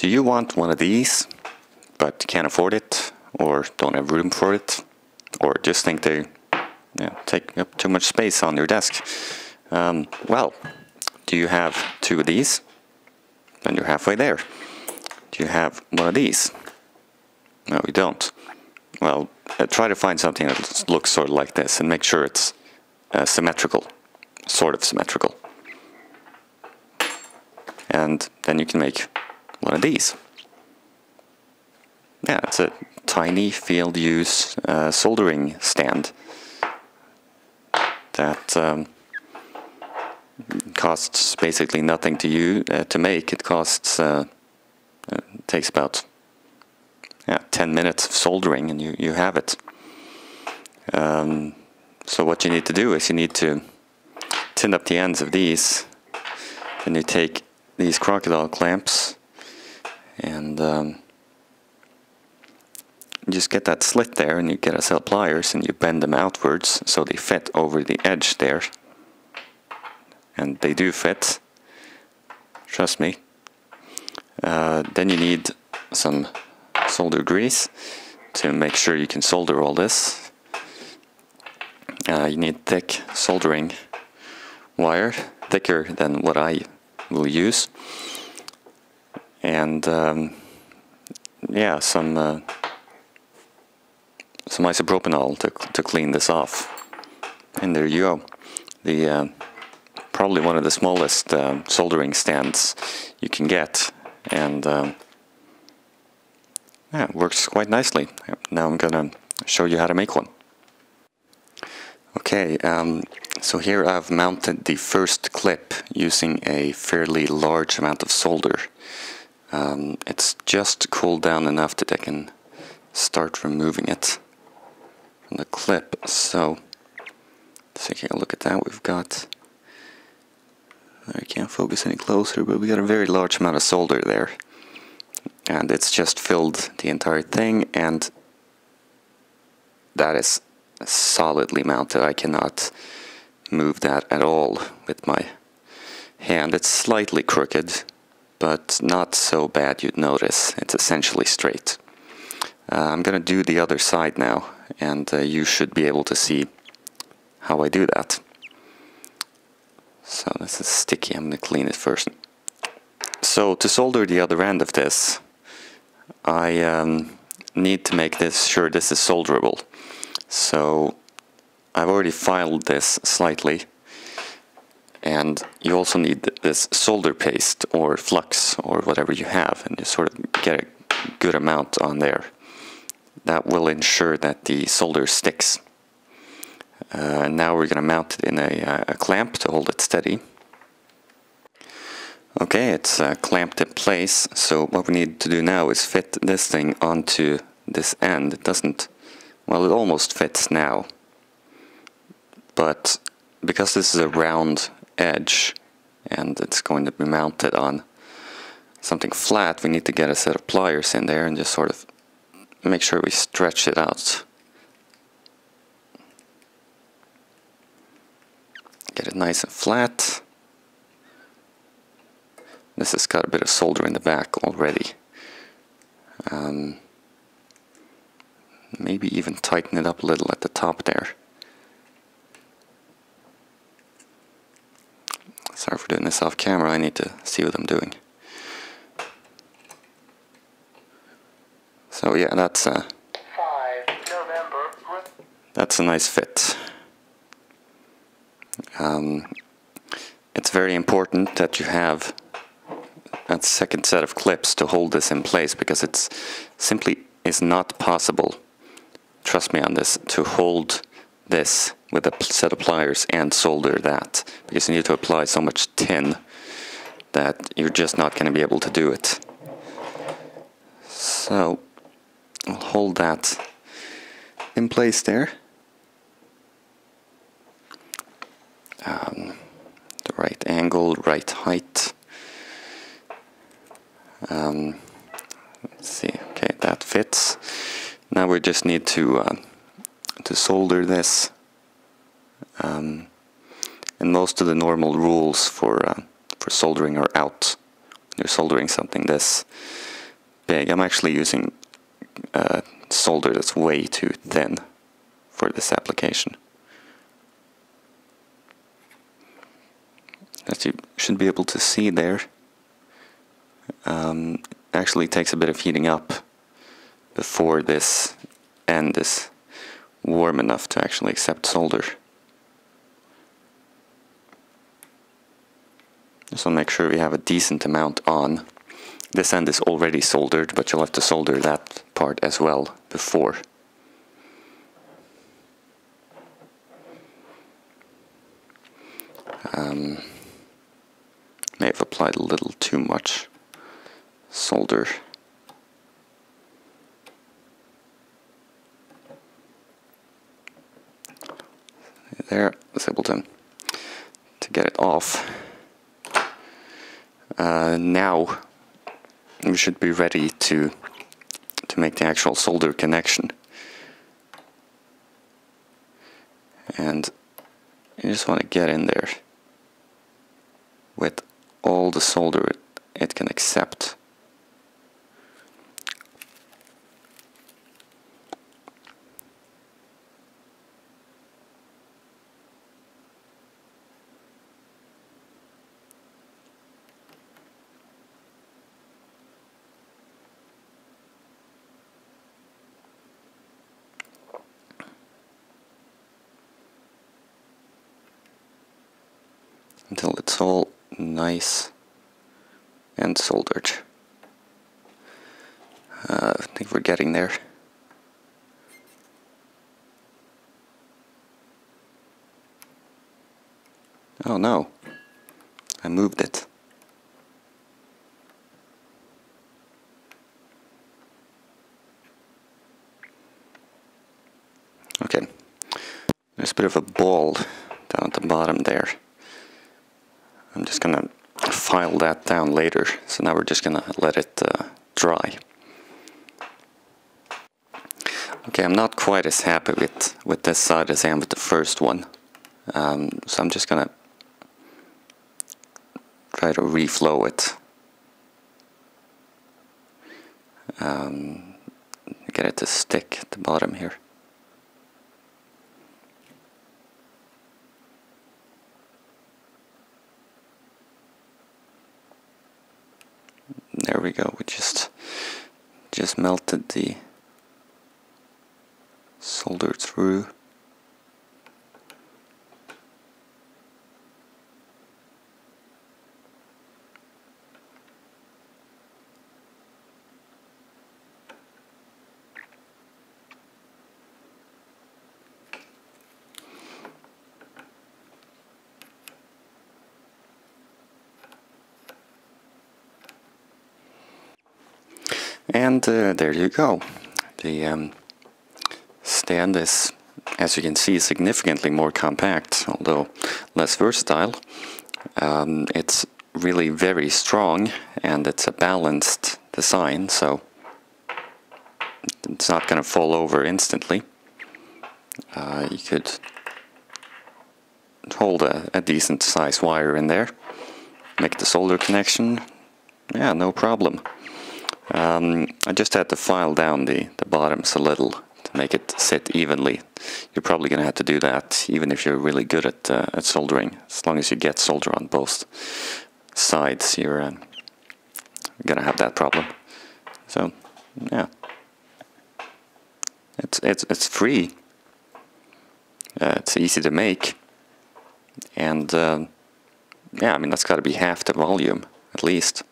Do you want one of these, but can't afford it, or don't have room for it, or just think they take up too much space on your desk? Well, do you have two of these? Then you're halfway there. Do you have one of these? No, you don't. Well, try to find something that looks sort of like this and make sure it's symmetrical, sort of symmetrical. And then you can make one of these. Yeah, it's a tiny field use soldering stand that costs basically nothing to make. It costs takes about 10 minutes of soldering and you have it. So what you need to do is you need to tin up the ends of these, and you take these crocodile clamps and just get that slit there, and you get a set of pliers and you bend them outwards so they fit over the edge there. And they do fit, trust me. Then you need some solder grease to make sure you can solder all this. You need thick soldering wire, thicker than what I will use. And yeah, some isopropanol to clean this off. And there you go. The probably one of the smallest soldering stands you can get, and yeah, it works quite nicely. Now I'm gonna show you how to make one. Okay, so here I've mounted the first clip using a fairly large amount of solder. It's just cooled down enough that I can start removing it from the clip. So taking a look at that, we've got, I can't focus any closer, but we got a very large amount of solder there, and it's just filled the entire thing, and that is solidly mounted. I cannot move that at all with my hand. It's slightly crooked, but not so bad you'd notice. It's essentially straight. I'm gonna do the other side now, and you should be able to see how I do that. So this is sticky, I'm gonna clean it first. So to solder the other end of this, I need to make sure this is solderable. So I've already filed this slightly, and you also need this solder paste or flux or whatever you have, and you sort of get a good amount on there. That will ensure that the solder sticks. Now we're going to mount it in a clamp to hold it steady. Okay, it's clamped in place, so what we need to do now is fit this thing onto this end. It doesn't, well, it almost fits now, but because this is a round edge and it's going to be mounted on something flat, we need to get a set of pliers in there and just sort of make sure we stretch it out. Get it nice and flat. This has got a bit of solder in the back already. Maybe even tighten it up a little at the top there. Sorry for doing this off camera, I need to see what I'm doing. So yeah, that's a nice fit. It's very important that you have that second set of clips to hold this in place, because it's simply is not possible, trust me on this, to hold this with a set of pliers and solder that, because you need to apply so much tin that you're just not going to be able to do it. So I'll hold that in place there. The right angle, right height. Let's see. Okay, that fits. Now we just need to solder this. And most of the normal rules for soldering are out when you're soldering something this big. I'm actually using solder that's way too thin for this application. As you should be able to see there, actually takes a bit of heating up before this end is warm enough to actually accept solder. So make sure we have a decent amount on. This end is already soldered, but you'll have to solder that part as well before. May have applied a little too much solder. There, I was able to get it off. Now we should be ready to make the actual solder connection. And you just want to get in there with all the solder it can accept. Until it's all nice and soldered. I think we're getting there. Oh no, I moved it. Okay, there's a bit of a ball down at the bottom there. I'm just gonna file that down later, so now we're just gonna let it dry. Okay, I'm not quite as happy with this side as I am with the first one, so I'm just gonna try to reflow it. Get it to stick at the bottom here. There we go. We just melted the solder through. And there you go. The stand is, as you can see, significantly more compact, although less versatile. It's really very strong, and it's a balanced design, so it's not going to fall over instantly. You could hold a decent size wire in there, make the solder connection, yeah, no problem. I just had to file down the bottoms a little to make it sit evenly. You're probably going to have to do that even if you're really good at soldering. As long as you get solder on both sides, you're going to have that problem. So, yeah. It's free. It's easy to make. And, yeah, I mean, that's got to be half the volume, at least.